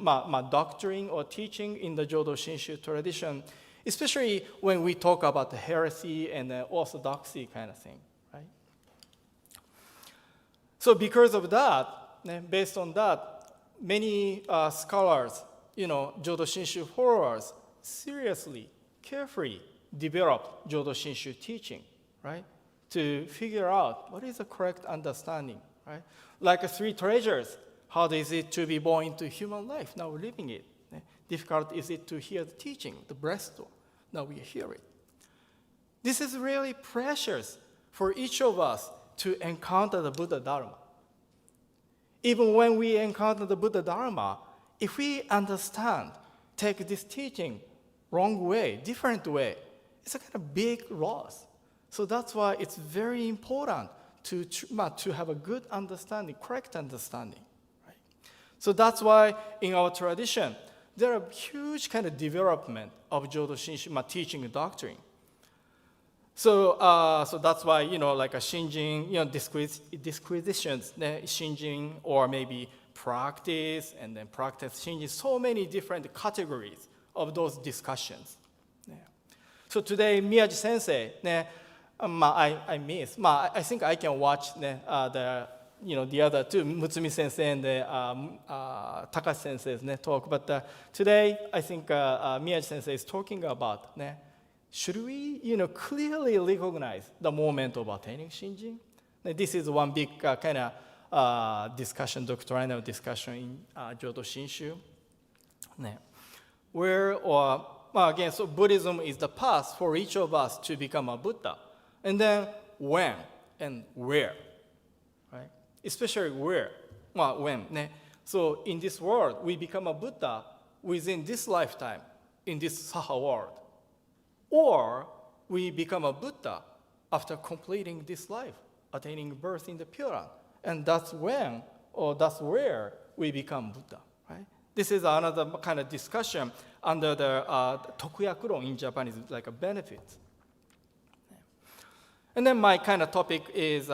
doctrine or teaching in the Jodo Shinshu tradition, especially when we talk about the heresy and the orthodoxy kind of thing, right? So because of that, based on that, many scholars, Jodo Shinshu followers, seriously, carefully developed Jodo Shinshu teaching, right? To figure out what is the correct understanding, right? Like three treasures, how is it to be born into human life? Now we're living it. Difficult is it to hear the teaching, the breastful. Now we hear it. This is really precious for each of us to encounter the Buddha Dharma. Even when we encounter the Buddha Dharma, if we understand, take this teaching wrong way, different way, it's a kind of big loss. So that's why it's very important to have a good understanding, correct understanding. Right? So that's why in our tradition, there are huge kind of development of Jodo Shinshu teaching doctrine. So that's why, like a Shinjin, disquisitions, Shinjin, or maybe practice, and then practice Shinjin, so many different categories of those discussions. Yeah. So today, Miyaji Sensei, I miss. I think I can watch the other two, Mutsumi Sensei and Takashi Sensei's talk. But today, I think Miyaji Sensei is talking about should we, clearly recognize the moment of attaining Shinjin? This is one big kind of discussion, doctrinal discussion in Jodo Shinshu. Where, again, so Buddhism is the path for each of us to become a Buddha. And then when and where, right? Especially where, when. So in this world, we become a Buddha within this lifetime, in this Saha world. Or we become a Buddha after completing this life, attaining birth in the Pure Land. And that's when, or that's where we become Buddha, right? This is another kind of discussion under the Tokuyakuron in Japanese, like a benefit. And then my kind of topic is,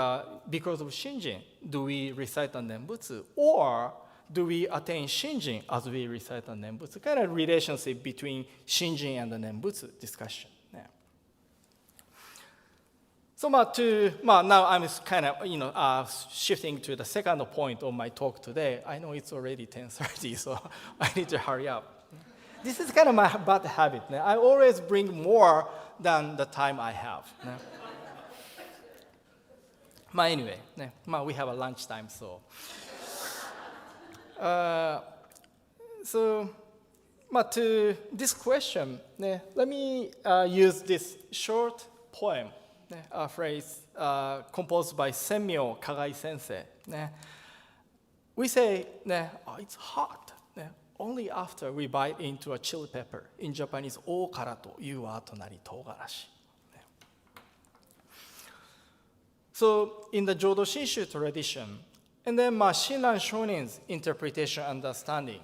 because of Shinjin, do we recite the Nembutsu? Or do we attain Shinjin as we recite the Nembutsu? Kind of relationship between Shinjin and the Nembutsu discussion. Yeah. So now I'm kind of, shifting to the second point of my talk today. I know it's already 10:30, so I need to hurry up. This is kind of my bad habit. I always bring more than the time I have. Anyway, we have a lunchtime, so. To this question, let me use this short poem, a phrase composed by Senmyo Kagai Sensei. We say, it's hot, only after we bite into a chili pepper. In Japanese, o kara to iu wa tonari togarashi. So in the Jodo Shinshu tradition, and then Shinran Shonin's interpretation understanding.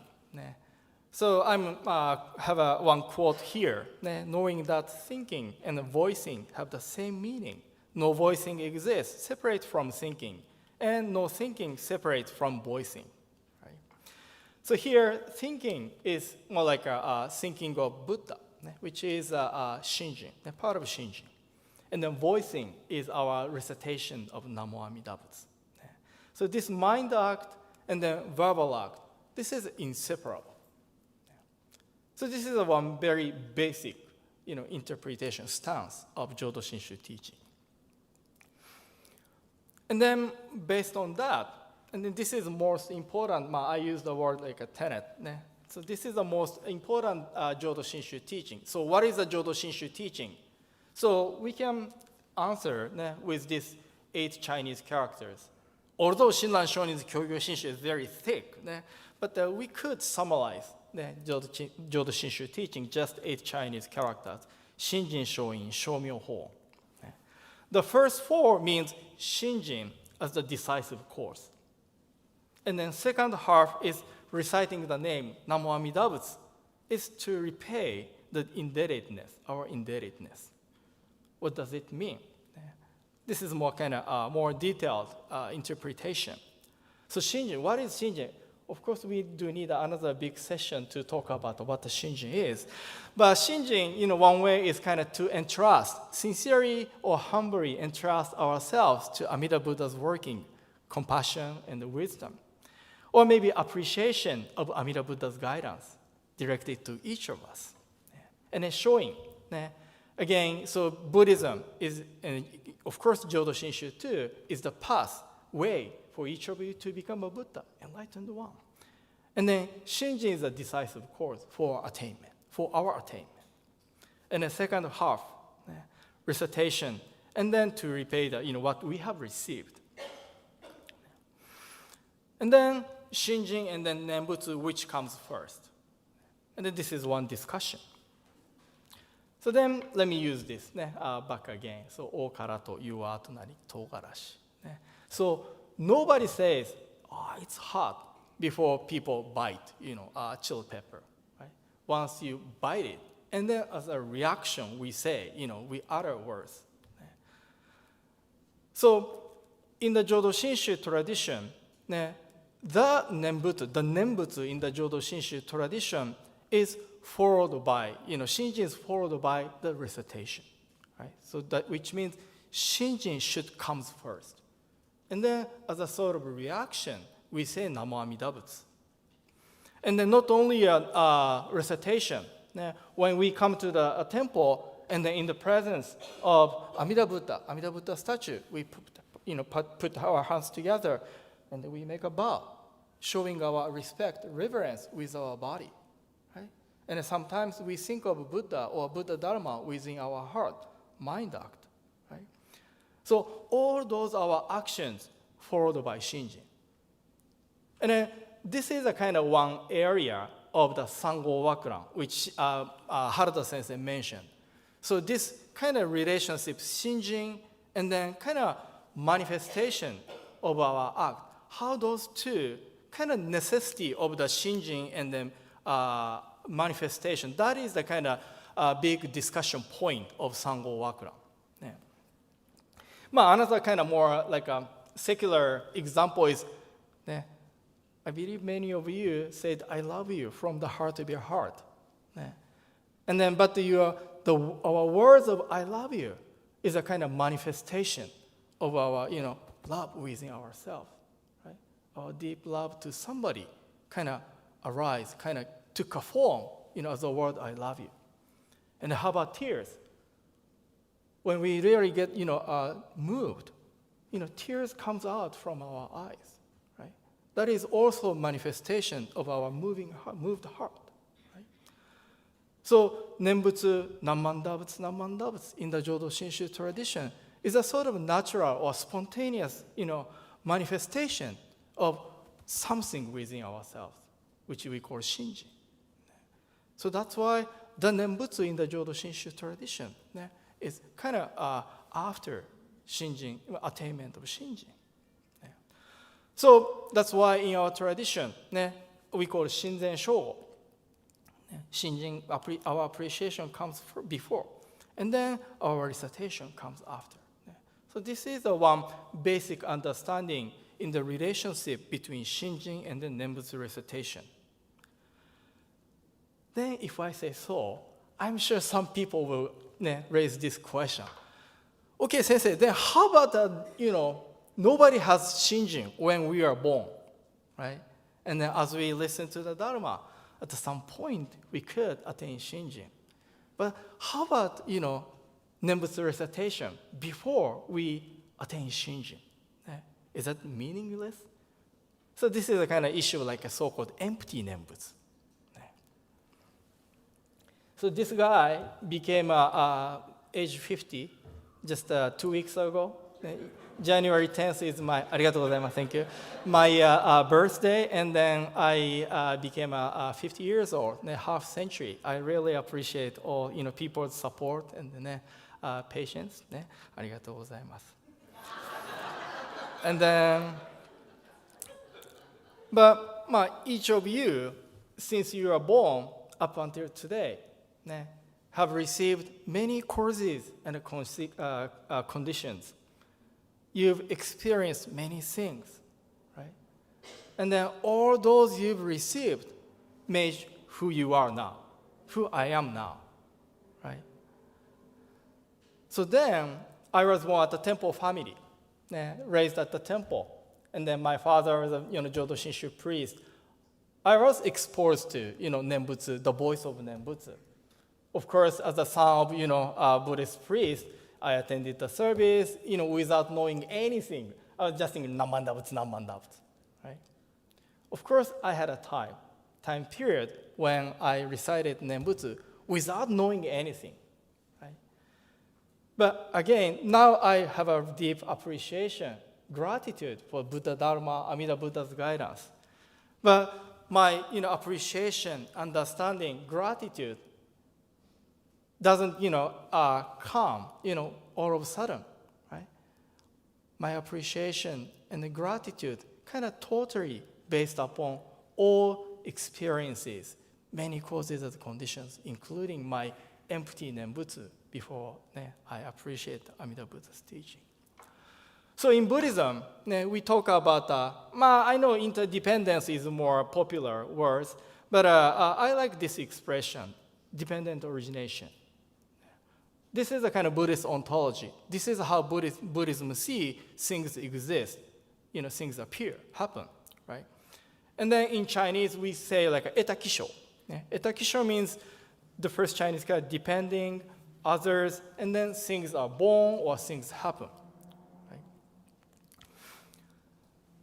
So I have one quote here, knowing that thinking and voicing have the same meaning. No voicing exists separate from thinking, and no thinking separate from voicing. Right? So here, thinking is more like a thinking of Buddha, which is Shinjin, part of Shinjin. And then voicing is our recitation of Namo Amida Butsu. So this mind act and then verbal act, this is inseparable. So this is one very basic, interpretation stance of Jodo Shinshu teaching. And then based on that, and then this is the most important, I use the word like a tenet. So this is the most important Jodo Shinshu teaching. So what is the Jodo Shinshu teaching? So we can answer with these 8 Chinese characters. Although Shinran Shonin's Kyogyo Shinshu is very thick, but we could summarize Jodo Shinshu teaching, just 8 Chinese characters. Shinjin Shoin, Shomyo Ho. The first 4 means Shinjin as the decisive course. And then second half is reciting the name Namo Amida Butsu, is to repay the indebtedness, our indebtedness. What does it mean? This is more kind of more detailed interpretation. So Shinjin, what is Shinjin? Of course, we do need another big session to talk about what the Shinjin is. But Shinjin, one way is kind of to entrust, sincerely or humbly entrust ourselves to Amida Buddha's working, compassion and wisdom. Or maybe appreciation of Amida Buddha's guidance directed to each of us. And then showing, again, so Buddhism is, and of course Jodo Shinshu too, is the path, way for each of you to become a Buddha, enlightened one. And then Shinjin is a decisive course for attainment, for our attainment. And the second half, recitation, and then to repay the, what we have received. And then Shinjin and then Nembutsu, which comes first? And then this is one discussion. So then let me use this back again. So, o kara to yuwa tonari togarashi. So nobody says, it's hot before people bite, chili pepper. Right? Once you bite it, and then as a reaction, we say, we utter words. So in the Jodo Shinshu tradition, the Nembutsu in the Jodo Shinshu tradition is followed by, Shinjin is followed by the recitation, right? So that, which means Shinjin should come first. And then as a sort of reaction, we say Namo Amida Butsu. And then not only a recitation, when we come to the temple and then in the presence of Amida Buddha statue, we put our hands together and then we make a bow, showing our respect, reverence with our body. Right? And sometimes we think of Buddha or Buddha Dharma within our heart, mind act. Right? So all those are actions followed by Shinjin. And then this is a kind of one area of the Sango Wakuran, which Harada Sensei mentioned. So this kind of relationship, Shinjin, and then kind of manifestation of our act, how those two kind of necessity of the Shinjin and then manifestation, that is the kind of big discussion point of Sango Wakuran. Yeah. Another kind of more like a secular example is, I believe many of you said, I love you from the heart of your heart. And then, but our words of I love you is a kind of manifestation of our, love within ourselves, right? Our deep love to somebody kind of arise, kind of took a form, as a word I love you. And how about tears? When we really get, moved, tears comes out from our eyes, right? That is also manifestation of our moved heart, right? So Nembutsu, Namandabutsu in the Jodo Shinshu tradition is a sort of natural or spontaneous, manifestation of something within ourselves, which we call Shinjin. So that's why the Nembutsu in the Jodo Shinshu tradition is kind of after Shinjin, attainment of Shinjin. So that's why in our tradition, we call Shinzen Shogo. Shinjin, our appreciation comes before, and then our recitation comes after. So this is the one basic understanding in the relationship between Shinjin and the Nembutsu recitation. Then if I say so, I'm sure some people will raise this question. Okay, Sensei, then how about nobody has Shinjin when we are born, right? And then as we listen to the Dharma, at some point we could attain Shinjin. But how about, Nembutsu recitation before we attain Shinjin? Is that meaningless? So this is a kind of issue like a so-called empty Nembutsu. So this guy became age 50 just 2 weeks ago. January 10th is my, ありがとうございます, thank you, my birthday, and then I became 50 years old, half century. I really appreciate all people's support and patience. ありがとうございます. And then, But each of you, since you are born up until today, have received many courses and conditions. You've experienced many things, right? And then all those you've received made who you are now, who I am now, right? So then I was born at the temple family, raised at the temple. And then my father was a Jodo Shinshu priest. I was exposed to Nembutsu, the voice of Nembutsu. Of course, as a son of a Buddhist priest, I attended the service without knowing anything. I was just thinking Namandabutsu, right? Of course, I had a time period when I recited Nembutsu without knowing anything. But again, now I have a deep appreciation, gratitude for Buddha Dharma, Amida Buddha's guidance. But my appreciation, understanding, gratitude doesn't come all of a sudden, right? My appreciation and the gratitude kind of totally based upon all experiences, many causes and conditions, including my empty Nembutsu before I appreciate Amida Buddha's teaching. So in Buddhism, we talk about, I know interdependence is a more popular word, but I like this expression, dependent origination. This is a kind of Buddhist ontology. This is how Buddhism see things exist, things appear, happen, right? And then in Chinese, we say like etakisho. Etakisho means the first Chinese kind of depending, others, and then things are born or things happen. Right?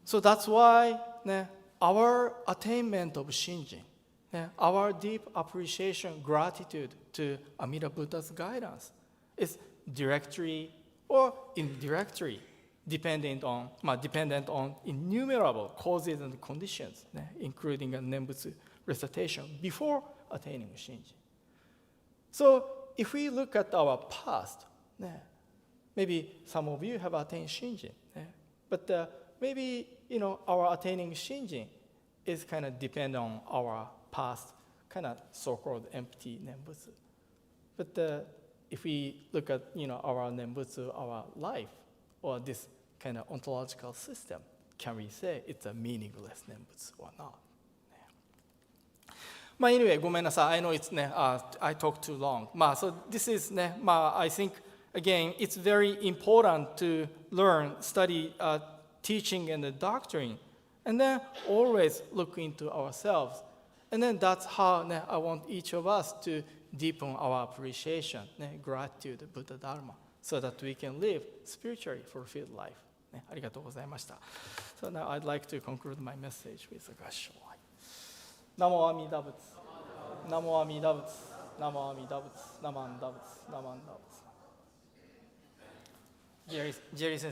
So that's why our attainment of Shinjin, our deep appreciation, gratitude to Amida Buddha's guidance is directly or indirectly dependent on innumerable causes and conditions, including a Nembutsu recitation before attaining Shinjin. So if we look at our past, maybe some of you have attained Shinjin, but maybe our attaining Shinjin is kind of depend on our past kind of so-called empty Nembutsu. But if we look at our Nembutsu, our life, or this kind of ontological system, can we say it's a meaningless Nembutsu or not? Anyway, ごめんなさい. I know it's I talk too long. So this is I think again it's very important to learn, study teaching and the doctrine, and then always look into ourselves. And then that's how I want each of us to deepen our appreciation, gratitude to Buddha Dharma, so that we can live spiritually fulfilled life. ありがとうございました. So now I'd like to conclude my message with a gasho. Namo Amida Butsu. Namo Amida Butsu. Namo Amida Butsu. Naman Butsu. Naman Butsu. Jerry 先生